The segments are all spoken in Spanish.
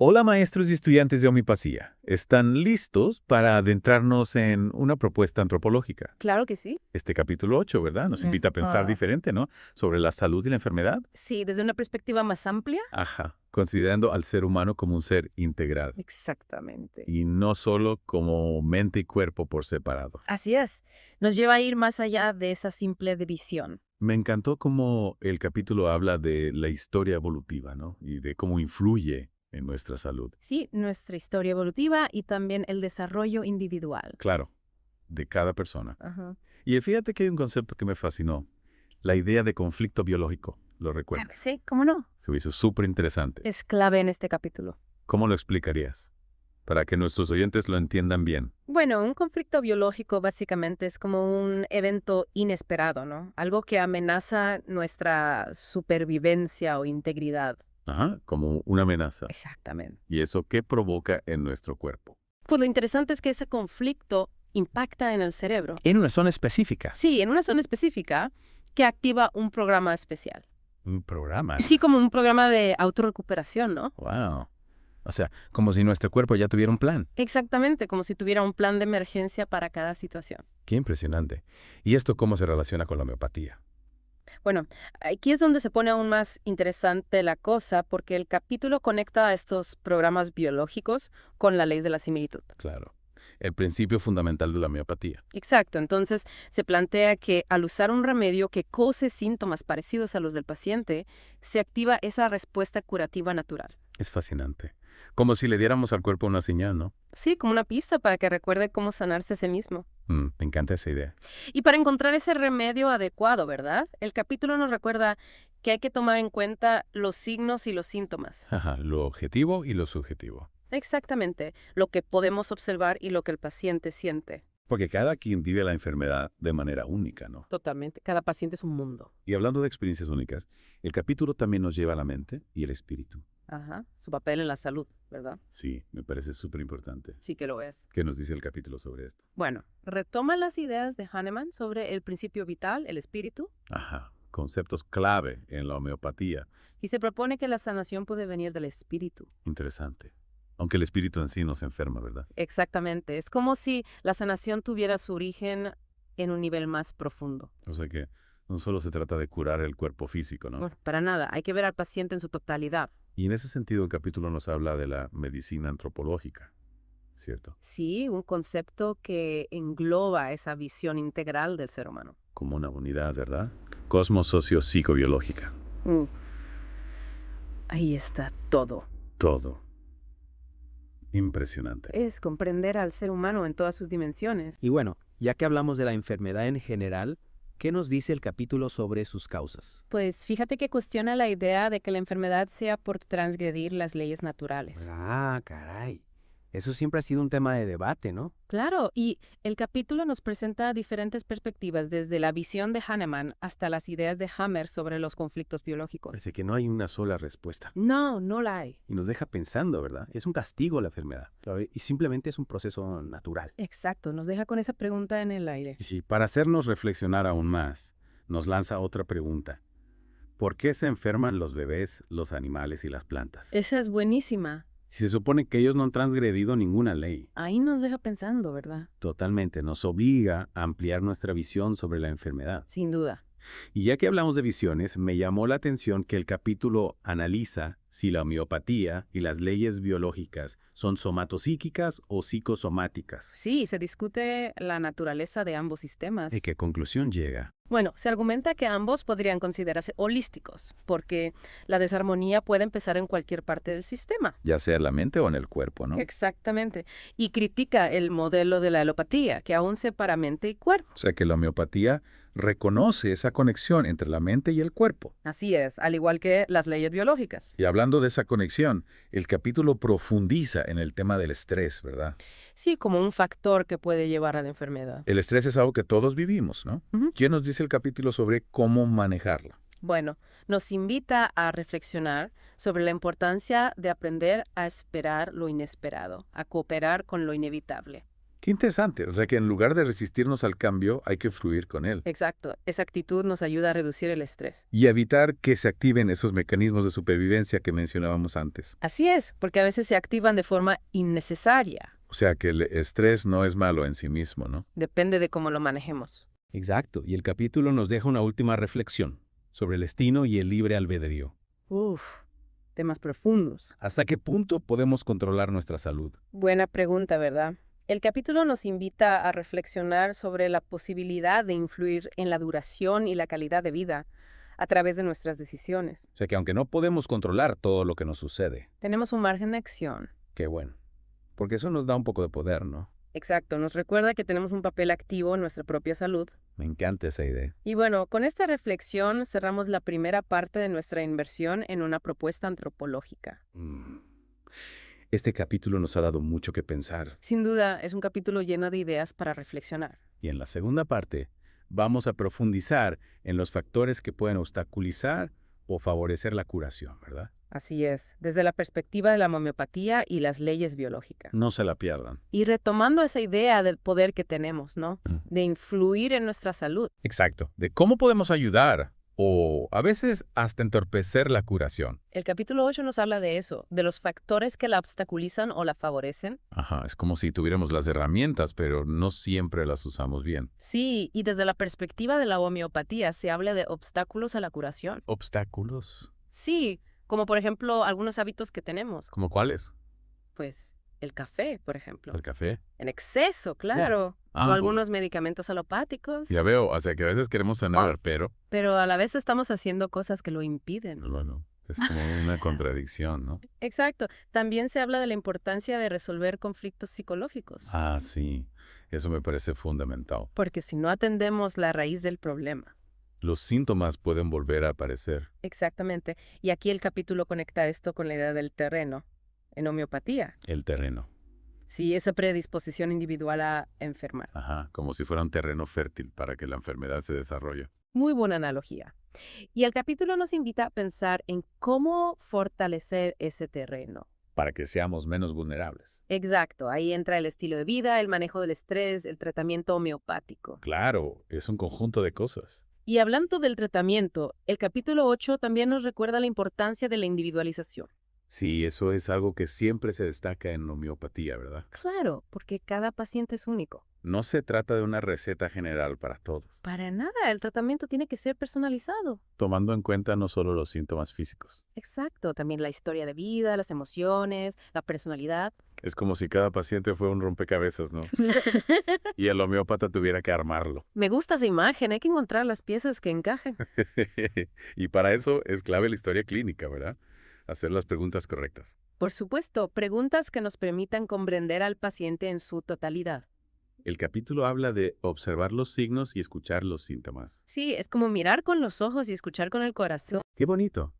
Hola maestros y estudiantes de homeopatía. ¿Están listos para adentrarnos en una propuesta antropológica? Claro que sí. Este capítulo 8, ¿verdad? Nos invita a pensar diferente, ¿no? Sobre la salud y la enfermedad. Sí, desde una perspectiva más amplia. Ajá. Considerando al ser humano como un ser integral Exactamente. y no solo como mente y cuerpo por separado. Así es. Nos lleva a ir más allá de esa simple división. Me encantó cómo el capítulo habla de la historia evolutiva, ¿no? Y de cómo influye en nuestra salud. Sí, nuestra historia evolutiva y también el desarrollo individual. Claro, de cada persona. Ajá. Y fíjate que hay un concepto que me fascinó, la idea de conflicto biológico. ¿Lo recuerdas? Sí, ¿cómo no? Se me hizo súper interesante. Es clave en este capítulo. ¿Cómo lo explicarías? Para que nuestros oyentes lo entiendan bien. Bueno, un conflicto biológico básicamente es como un evento inesperado, ¿no? Algo que amenaza nuestra supervivencia o integridad. Ajá, como una amenaza. Exactamente. ¿Y eso qué provoca en nuestro cuerpo? Pues lo interesante es que ese conflicto impacta en el cerebro. En una zona específica. Sí, en una zona específica que activa un programa especial. Un programa. Sí, como un programa de autorrecuperación, ¿no? Wow. O sea, como si nuestro cuerpo ya tuviera un plan. Exactamente, como si tuviera un plan de emergencia para cada situación. Qué impresionante. ¿Y esto cómo se relaciona con la homeopatía? Bueno, aquí es donde se pone aún más interesante la cosa, porque el capítulo conecta a estos programas biológicos con la ley de la similitud. Claro. El principio fundamental de la homeopatía. Exacto, entonces se plantea que al usar un remedio que cause síntomas parecidos a los del paciente, se activa esa respuesta curativa natural. Es fascinante. Como si le diéramos al cuerpo una señal, ¿no? Sí, como una pista para que recuerde cómo sanarse a sí mismo. Me encanta esa idea. Y para encontrar ese remedio adecuado, ¿verdad? El capítulo nos recuerda que hay que tomar en cuenta los signos y los síntomas. Ajá, lo objetivo y lo subjetivo. Exactamente, lo que podemos observar y lo que el paciente siente. Porque cada quien vive la enfermedad de manera única, ¿no? Totalmente, cada paciente es un mundo. Y hablando de experiencias únicas, el capítulo también nos lleva a la mente y el espíritu. Ajá, su papel en la salud, ¿verdad? Sí, me parece súper importante. Sí que lo es. ¿Qué nos dice el capítulo sobre esto? Bueno, retoma las ideas de Hahnemann sobre el principio vital, el espíritu, Ajá, conceptos clave en la homeopatía. y se propone que la sanación puede venir del espíritu. Interesante. Aunque el espíritu en sí nos enferma, ¿verdad? Exactamente, es como si la sanación tuviera su origen en un nivel más profundo. O sea que no solo se trata de curar el cuerpo físico, ¿no? Bueno, para nada, hay que ver al paciente en su totalidad. Y en ese sentido el capítulo nos habla de la medicina antropológica, ¿cierto? Sí, un concepto que engloba esa visión integral del ser humano. Como una unidad, ¿verdad? Cosmosocio-psicobiológica. Mm. Ahí está todo. Todo. Impresionante. Es comprender al ser humano en todas sus dimensiones. Y bueno, ya que hablamos de la enfermedad en general, ¿qué nos dice el capítulo sobre sus causas? Pues fíjate que cuestiona la idea de que la enfermedad sea por transgredir las leyes naturales. Ah, caray. Eso siempre ha sido un tema de debate, ¿no? Claro, y el capítulo nos presenta diferentes perspectivas, desde la visión de Hahnemann hasta las ideas de Hammer sobre los conflictos biológicos. Parece que no hay una sola respuesta. No, no la hay. Y nos deja pensando, ¿verdad? Es un castigo la enfermedad. Y simplemente es un proceso natural. Exacto, nos deja con esa pregunta en el aire. Y sí, para hacernos reflexionar aún más, nos lanza otra pregunta. ¿Por qué se enferman los bebés, los animales y las plantas? Esa es buenísima. Si se supone que ellos no han transgredido ninguna ley. Ahí nos deja pensando, ¿verdad? Totalmente, nos obliga a ampliar nuestra visión sobre la enfermedad. Sin duda. Y ya que hablamos de visiones, me llamó la atención que el capítulo analiza si la homeopatía y las leyes biológicas son somatopsíquicas o psicosomáticas. Sí, se discute la naturaleza de ambos sistemas. ¿Y qué conclusión llega? Bueno, se argumenta que ambos podrían considerarse holísticos, porque la desarmonía puede empezar en cualquier parte del sistema. Ya sea en la mente o en el cuerpo, ¿no? Exactamente. Y critica el modelo de la alopatía, que aún separa mente y cuerpo. O sea que la homeopatía reconoce esa conexión entre la mente y el cuerpo. Así es, al igual que las leyes biológicas. Y hablando de esa conexión, el capítulo profundiza en el tema del estrés, ¿verdad? Sí, como un factor que puede llevar a la enfermedad. El estrés es algo que todos vivimos, ¿no? Ujú. ¿Quién nos dice el capítulo sobre cómo manejarlo? Bueno, nos invita a reflexionar sobre la importancia de aprender a esperar lo inesperado, a cooperar con lo inevitable. Qué interesante. O sea que en lugar de resistirnos al cambio, hay que fluir con él. Exacto, esa actitud nos ayuda a reducir el estrés. Y evitar que se activen esos mecanismos de supervivencia que mencionábamos antes. Así es, porque a veces se activan de forma innecesaria. O sea que el estrés no es malo en sí mismo, ¿no? Depende de cómo lo manejemos. Exacto, y el capítulo nos deja una última reflexión sobre el destino y el libre albedrío. Uf, temas profundos. ¿Hasta qué punto podemos controlar nuestra salud? Buena pregunta, ¿verdad? El capítulo nos invita a reflexionar sobre la posibilidad de influir en la duración y la calidad de vida a través de nuestras decisiones. O sea que aunque no podemos controlar todo lo que nos sucede, Tenemos un margen de acción. qué bueno. Porque eso nos da un poco de poder, ¿no? Exacto, nos recuerda que tenemos un papel activo en nuestra propia salud. Me encanta esa idea. Y bueno, con esta reflexión cerramos la primera parte de nuestra inversión en una propuesta antropológica. Este capítulo nos ha dado mucho que pensar. Sin duda, es un capítulo lleno de ideas para reflexionar. Y en la segunda parte, vamos a profundizar en los factores que pueden obstaculizar o favorecer la curación, ¿verdad? Así es, desde la perspectiva de la homeopatía y las leyes biológicas. No se la pierdan. Y retomando esa idea del poder que tenemos, ¿no? De influir en nuestra salud. Exacto. De cómo podemos ayudar o a veces hasta entorpecer la curación. El capítulo 8 nos habla de eso, de los factores que la obstaculizan o la favorecen. Ajá, es como si tuviéramos las herramientas, pero no siempre las usamos bien. Sí, y desde la perspectiva de la homeopatía se habla de obstáculos a la curación. ¿Obstáculos? Sí, como por ejemplo algunos hábitos que tenemos. ¿Cómo cuáles? Pues el café, por ejemplo. ¿El café? En exceso, claro. Ah, O algunos medicamentos alopáticos. Ya veo, o sea que a veces queremos sanar, pero Pero a la vez estamos haciendo cosas que lo impiden. bueno, es como una contradicción, ¿no? Exacto. También se habla de la importancia de resolver conflictos psicológicos. Ah, sí, eso me parece fundamental. Porque si no atendemos la raíz del problema. Los síntomas pueden volver a aparecer. Exactamente. Y aquí el capítulo conecta esto con la idea del terreno, en homeopatía. El terreno. Sí, esa predisposición individual a enfermar. Ajá, como si fuera un terreno fértil para que la enfermedad se desarrolle. Muy buena analogía. Y el capítulo nos invita a pensar en cómo fortalecer ese terreno. Para que seamos menos vulnerables. Exacto, ahí entra el estilo de vida, el manejo del estrés, el tratamiento homeopático. Claro, es un conjunto de cosas. Y hablando del tratamiento, el capítulo 8 también nos recuerda la importancia de la individualización. Sí, eso es algo que siempre se destaca en homeopatía, ¿verdad? Claro, porque cada paciente es único. No se trata de una receta general para todos, Para nada, el tratamiento tiene que ser personalizado. tomando en cuenta no solo los síntomas físicos. Exacto, también la historia de vida, las emociones, la personalidad. Es como si cada paciente fuera un rompecabezas, ¿no? Y el homeópata tuviera que armarlo. Me gusta esa imagen, hay que encontrar las piezas que encajen. Y para eso es clave la historia clínica, ¿verdad? Hacer las preguntas correctas. Por supuesto, preguntas que nos permitan comprender al paciente en su totalidad. El capítulo habla de observar los signos y escuchar los síntomas. Sí, es como mirar con los ojos y escuchar con el corazón. ¡Qué bonito!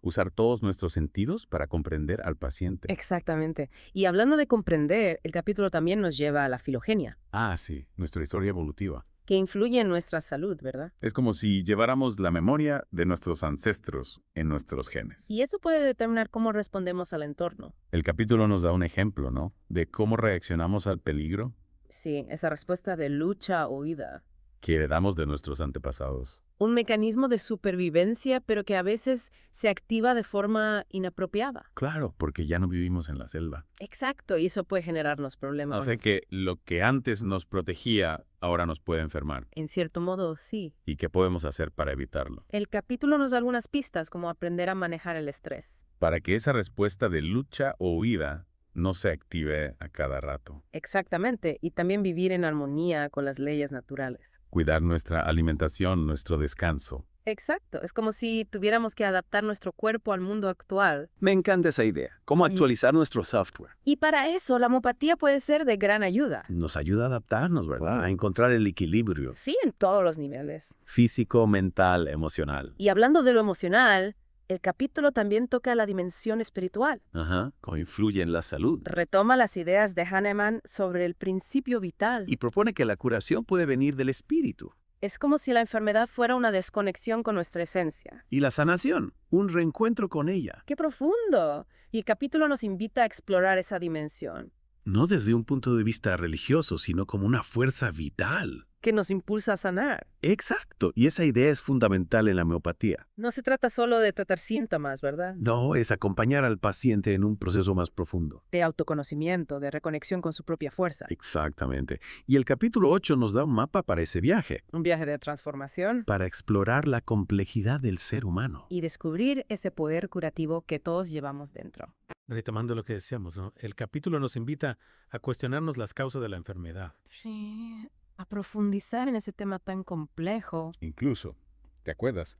Usar todos nuestros sentidos para comprender al paciente. Exactamente. Y hablando de comprender, el capítulo también nos lleva a la filogenia, Ah, sí, nuestra historia evolutiva. que influye en nuestra salud, ¿verdad? Es como si lleváramos la memoria de nuestros ancestros en nuestros genes. Y eso puede determinar cómo respondemos al entorno. El capítulo nos da un ejemplo, ¿no? De cómo reaccionamos al peligro Sí, esa respuesta de lucha o huida. que heredamos de nuestros antepasados. Un mecanismo de supervivencia, pero que a veces se activa de forma inapropiada. Claro, porque ya no vivimos en la selva. Exacto, y eso puede generarnos problemas. O sea que lo que antes nos protegía ahora nos puede enfermar. En cierto modo, sí. ¿Y qué podemos hacer para evitarlo? El capítulo nos da algunas pistas, como aprender a manejar el estrés. Para que esa respuesta de lucha o huida no se active a cada rato. Exactamente, y también vivir en armonía con las leyes naturales. Cuidar nuestra alimentación, nuestro descanso. Exacto, es como si tuviéramos que adaptar nuestro cuerpo al mundo actual. Me encanta esa idea. ¿Cómo actualizar nuestro software? Y para eso la homeopatía puede ser de gran ayuda. Nos ayuda a adaptarnos, ¿verdad? A encontrar el equilibrio Sí, en todos los niveles. físico, mental, emocional. Y hablando de lo emocional, el capítulo también toca la dimensión espiritual. Ajá. ¿Cómo influye en la salud? Retoma las ideas de Hahnemann sobre el principio vital. Y propone que la curación puede venir del espíritu. Es como si la enfermedad fuera una desconexión con nuestra esencia. Y la sanación, un reencuentro con ella. ¡Qué profundo! Y el capítulo nos invita a explorar esa dimensión. no desde un punto de vista religioso, sino como una fuerza vital. Que nos impulsa a sanar. Exacto, y esa idea es fundamental en la homeopatía. No se trata solo de tratar síntomas, ¿verdad? No, es acompañar al paciente en un proceso más profundo. De autoconocimiento, de reconexión con su propia fuerza. Exactamente. Y el capítulo 8 nos da un mapa para ese viaje, Un viaje de transformación para explorar la complejidad del ser humano. y descubrir ese poder curativo que todos llevamos dentro. Retomando lo que decíamos, ¿no? El capítulo nos invita a cuestionarnos las causas de la enfermedad. Sí, a profundizar en ese tema tan complejo. Incluso, ¿te acuerdas?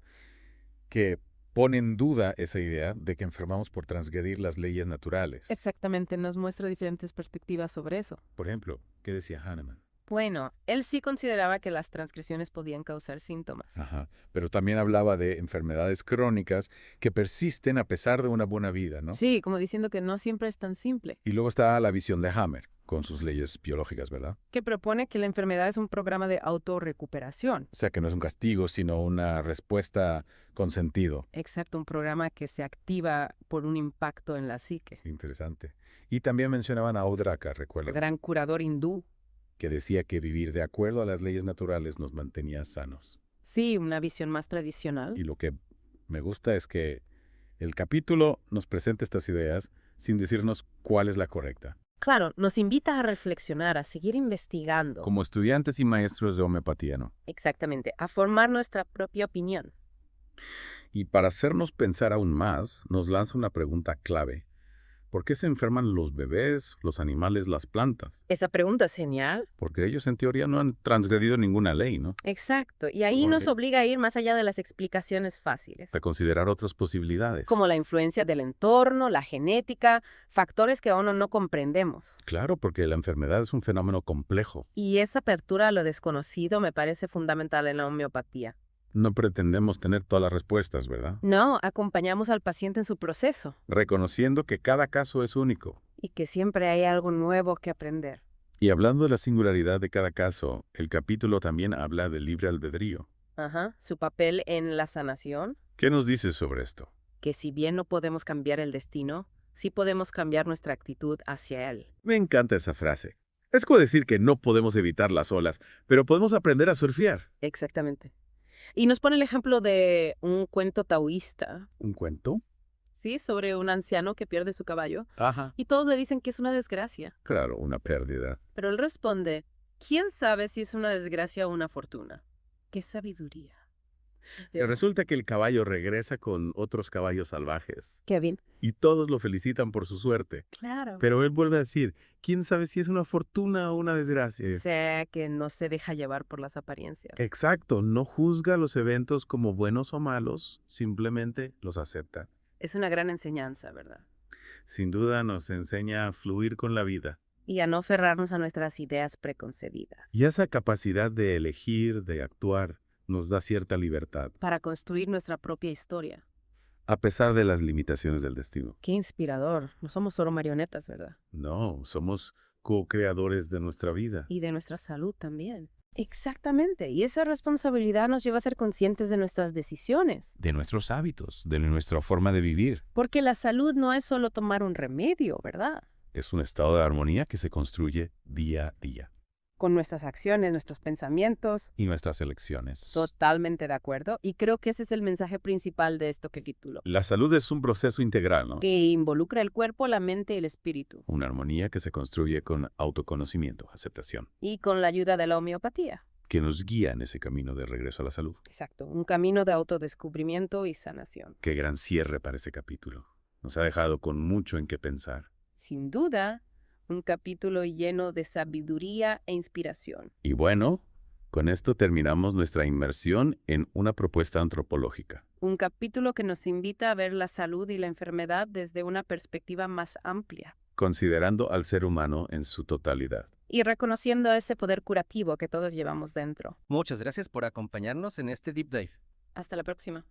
Que pone en duda esa idea de que enfermamos por transgredir las leyes naturales. Exactamente, nos muestra diferentes perspectivas sobre eso. Por ejemplo, ¿qué decía Hahnemann? Bueno, él sí consideraba que las transgresiones podían causar síntomas. Ajá. Pero también hablaba de enfermedades crónicas que persisten a pesar de una buena vida, ¿no? Sí, como diciendo que no siempre es tan simple. Y luego está la visión de Hammer, con sus leyes biológicas, ¿verdad? Que propone que la enfermedad es un programa de autorrecuperación. O sea, que no es un castigo, sino una respuesta con sentido. Exacto, un programa que se activa por un impacto en la psique. Interesante. Y también mencionaban a Odraka, El recuerda, gran curador hindú. que decía que vivir de acuerdo a las leyes naturales nos mantenía sanos. Sí, una visión más tradicional. Y lo que me gusta es que el capítulo nos presenta estas ideas sin decirnos cuál es la correcta. Claro, nos invita a reflexionar, a seguir investigando. Como estudiantes y maestros de homeopatía, ¿no? Exactamente, a formar nuestra propia opinión. Y para hacernos pensar aún más, nos lanza una pregunta clave. ¿Por qué se enferman los bebés, los animales, las plantas? Esa pregunta es genial. Porque ellos en teoría no han transgredido ninguna ley, ¿no? Exacto, y ahí nos obliga a ir más allá de las explicaciones fáciles. A considerar otras posibilidades. Como la influencia del entorno, la genética, factores que aún no comprendemos. Claro, porque la enfermedad es un fenómeno complejo. Y esa apertura a lo desconocido me parece fundamental en la homeopatía. No pretendemos tener todas las respuestas, ¿verdad? No, acompañamos al paciente en su proceso Reconociendo que cada caso es único. y que siempre hay algo nuevo que aprender. Y hablando de la singularidad de cada caso, el capítulo también habla del libre albedrío. Ajá, su papel en la sanación, ¿Qué nos dices sobre esto? que si bien no podemos cambiar el destino, sí podemos cambiar nuestra actitud hacia él. Me encanta esa frase. Es como decir que no podemos evitar las olas, pero podemos aprender a surfear. Exactamente. Y nos pone el ejemplo de un cuento taoísta, ¿Un cuento? ¿sí? Sobre un anciano que pierde su caballo Ajá. y todos le dicen que es una desgracia. Claro, una pérdida. Pero él responde, ¿quién sabe si es una desgracia o una fortuna? ¡Qué sabiduría! Y resulta que el caballo regresa con otros caballos salvajes. Kevin. Y todos lo felicitan por su suerte. Claro. Pero él vuelve a decir, ¿quién sabe si es una fortuna o una desgracia? O sea, que no se deja llevar por las apariencias. Exacto, no juzga los eventos como buenos o malos, simplemente los acepta. Es una gran enseñanza, ¿verdad? Sin duda nos enseña a fluir con la vida. Y a no aferrarnos a nuestras ideas preconcebidas. Y esa capacidad de elegir, de actuar, nos da cierta libertad, Para construir nuestra propia historia. A pesar de las limitaciones del destino. Qué inspirador. No somos solo marionetas, ¿verdad? No, somos co-creadores de nuestra vida. Y de nuestra salud también. Exactamente. Y esa responsabilidad nos lleva a ser conscientes de nuestras decisiones. De nuestros hábitos, de nuestra forma de vivir. Porque la salud no es solo tomar un remedio, ¿verdad? Es un estado de armonía que se construye día a día. Con nuestras acciones, nuestros pensamientos. Y nuestras elecciones. Totalmente de acuerdo. Y creo que ese es el mensaje principal de este capítulo. La salud es un proceso integral, ¿no? Que involucra el cuerpo, la mente y el espíritu. Una armonía que se construye con autoconocimiento, aceptación, Y con la ayuda de la homeopatía. que nos guía en ese camino de regreso a la salud. Exacto. Un camino de autodescubrimiento y sanación. Qué gran cierre para ese capítulo. Nos ha dejado con mucho en qué pensar. Sin duda, un capítulo lleno de sabiduría e inspiración. Y bueno, con esto terminamos nuestra inmersión en una propuesta antropológica. Un capítulo que nos invita a ver la salud y la enfermedad desde una perspectiva más amplia. Considerando al ser humano en su totalidad. Y reconociendo ese poder curativo que todos llevamos dentro. Muchas gracias por acompañarnos en este Deep Dive. Hasta la próxima.